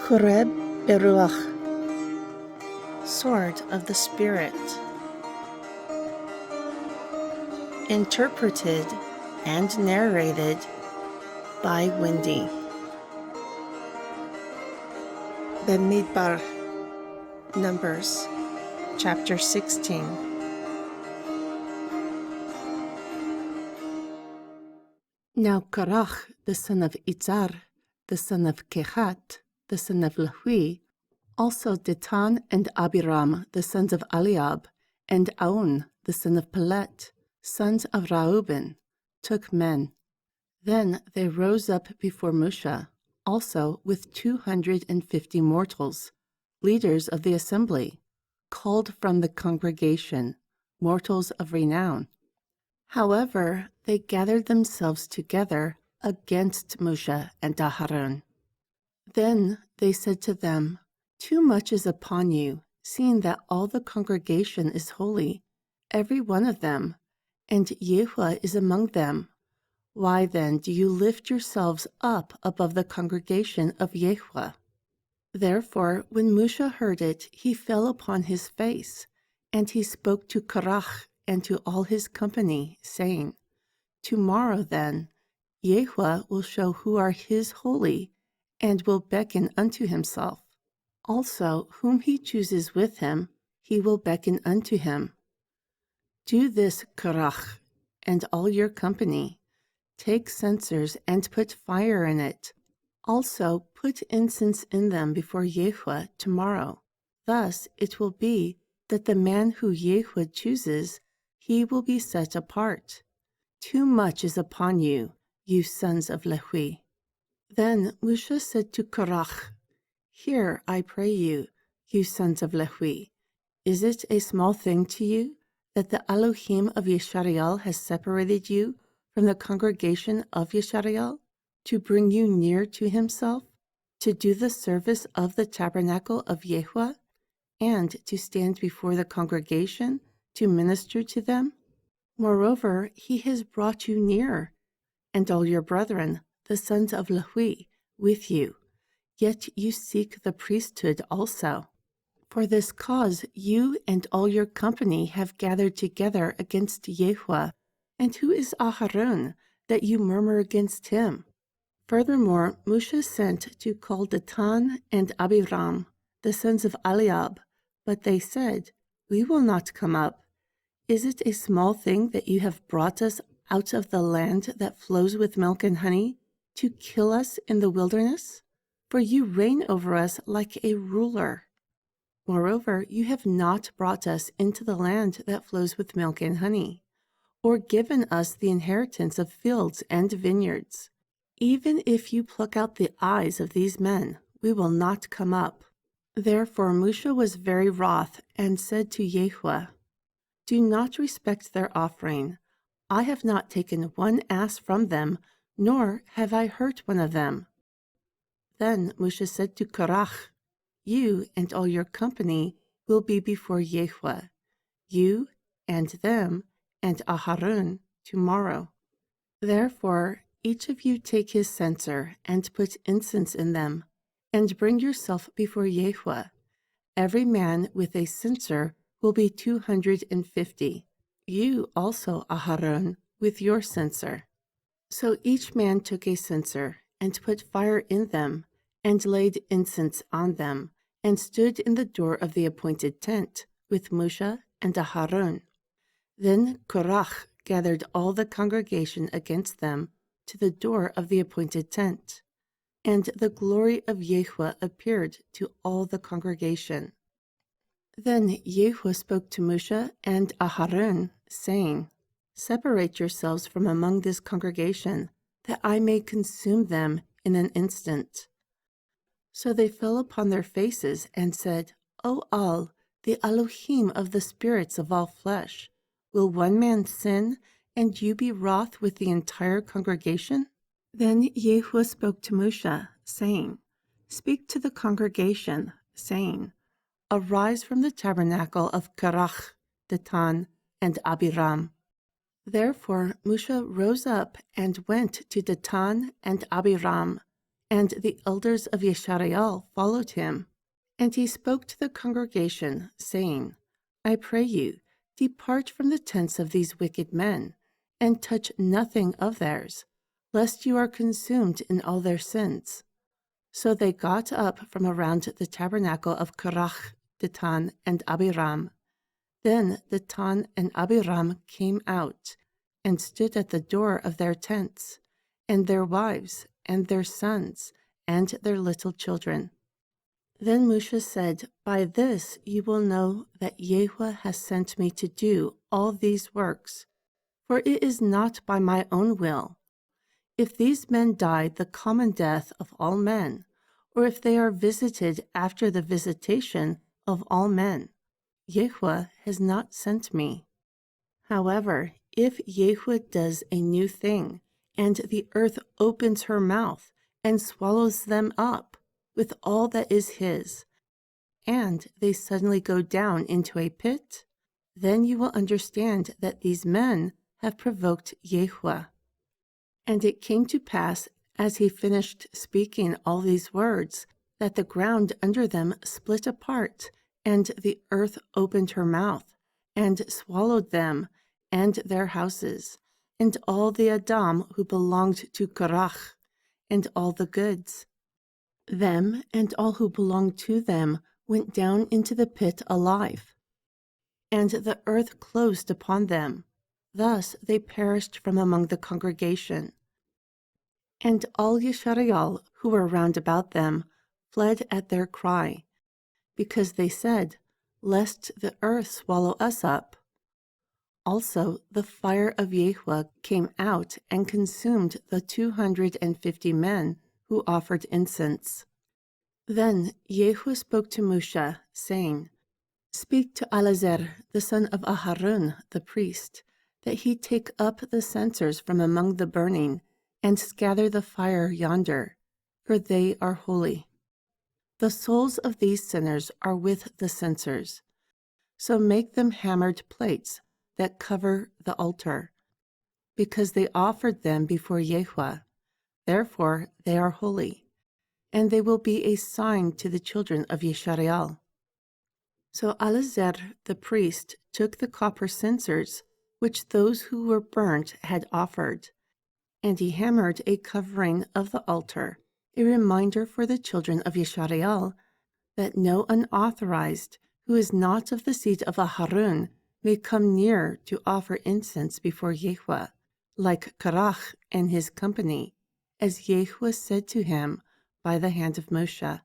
Choreb Beruach, Sword of the Spirit. Interpreted and narrated by Wendy. BeMidbar, Numbers, chapter 16. Now Korach, the son of Itzar, the son of Kehat, the son of Lehi, also Datan and Abiram, the sons of Eliab, and Aun, the son of Pelet, sons of Reuben, took men. Then they rose up before Mushah, also with 250 mortals, leaders of the assembly, called from the congregation, mortals of renown. However, they gathered themselves together against Mushah and Aharon. Then they said to them, "Too much is upon you, seeing that all the congregation is holy, every one of them, and Yahuwah is among them. Why then do you lift yourselves up above the congregation of Yahuwah?" Therefore, when Mushah heard it, he fell upon his face, and he spoke to Korach and to all his company, saying, "Tomorrow then, Yahuwah will show who are his holy, and will beckon unto himself. Also, whom he chooses with him, he will beckon unto him. Do this, Korach, and all your company. Take censers and put fire in it. Also put incense in them before Yahuwah tomorrow. Thus it will be that the man who Yahuwah chooses, he will be set apart. Too much is upon you, you sons of Lehi." Then Mushah said to Korach, "Hear, I pray you, you sons of Lehi. Is it a small thing to you that the Elohim of Yeshariel has separated you from the congregation of Yeshariel, to bring you near to himself, to do the service of the tabernacle of Yahuwah, and to stand before the congregation to minister to them? Moreover, he has brought you near, and all your brethren, the sons of Lehi, with you. Yet you seek the priesthood also. For this cause you and all your company have gathered together against Yahuwah. And who is Aharon, that you murmur against him?" Furthermore, Mushah sent to call Datan and Abiram, the sons of Eliab, but they said, "We will not come up. Is it a small thing that you have brought us out of the land that flows with milk and honey, to kill us in the wilderness? For you reign over us like a ruler. Moreover, you have not brought us into the land that flows with milk and honey, or given us the inheritance of fields and vineyards. Even if you pluck out the eyes of these men, we will not come up." Therefore Mushah was very wroth, and said to Yahuwah, "Do not respect their offering. I have not taken one ass from them, nor have I hurt one of them." Then Mushah said to Korach, "You and all your company will be before Yahuwah, you and them and Aharon tomorrow. Therefore, each of you take his censer and put incense in them, and bring yourself before Yahuwah. Every man with a censer will be 250. You also, Aharon, with your censer." So each man took a censer and put fire in them, and laid incense on them, and stood in the door of the appointed tent with Mushah and Aharon. Then Korach gathered all the congregation against them to the door of the appointed tent, and the glory of Yahuwah appeared to all the congregation. Then Yahuwah spoke to Mushah and Aharon, saying, "Separate yourselves from among this congregation, that I may consume them in an instant." So they fell upon their faces and said, "O Al, the Elohim of the spirits of all flesh, will one man sin, and you be wroth with the entire congregation?" Then Yahuwah spoke to Mushah, saying, "Speak to the congregation, saying, Arise from the tabernacle of Korach, Datan, and Abiram." Therefore Mushah rose up and went to Datan and Abiram, And the elders of Yeshareal followed him. And he spoke to the congregation, saying, I pray you, depart from the tents of these wicked men, and touch nothing of theirs, lest you are consumed in all their sins. So they got up from around the tabernacle of Korach, Dathan, and Abiram. Then Dathan and Abiram came out, and stood at the door of their tents, and their wives, and their sons, and their little children. Then Mushah said, By this you will know that Yahweh has sent me to do all these works, for it is not by my own will. If these men die the common death of all men, or if they are visited after the visitation of all men, Yahweh has not sent me. However, if Yahweh does a new thing, and the earth opens her mouth and swallows them up with all that is his, and they suddenly go down into a pit, then you will understand that these men have provoked Yahweh. And it came to pass, as he finished speaking all these words, that the ground under them split apart, and the earth opened her mouth, and swallowed them, and their houses, and all the Adam who belonged to Korach, and all the goods. Them and all who belonged to them went down into the pit alive, and the earth closed upon them. Thus they perished from among the congregation. And all Yeshareal who were round about them fled at their cry, because they said, Lest the earth swallow us up. Also the fire of Yahweh came out and consumed the 250 men who offered incense. Then Yahweh spoke to Mushah, saying, Speak to Eleazar, the son of Aharon, the priest, that he take up the censers from among the burning, and scatter the fire yonder, for they are holy. The souls of these sinners are with the censers. So make them hammered plates that cover the altar, because they offered them before Yahweh. Therefore they are holy, and they will be a sign to the children of Yeshareal. So Eleazar the priest took the copper censers which those who were burnt had offered, and he hammered a covering of the altar, a reminder for the children of Yeshareal, that no unauthorized who is not of the seed of Aharon may come near to offer incense before Yahweh, like Korach and his company, as Yahweh said to him by the hand of Mushah.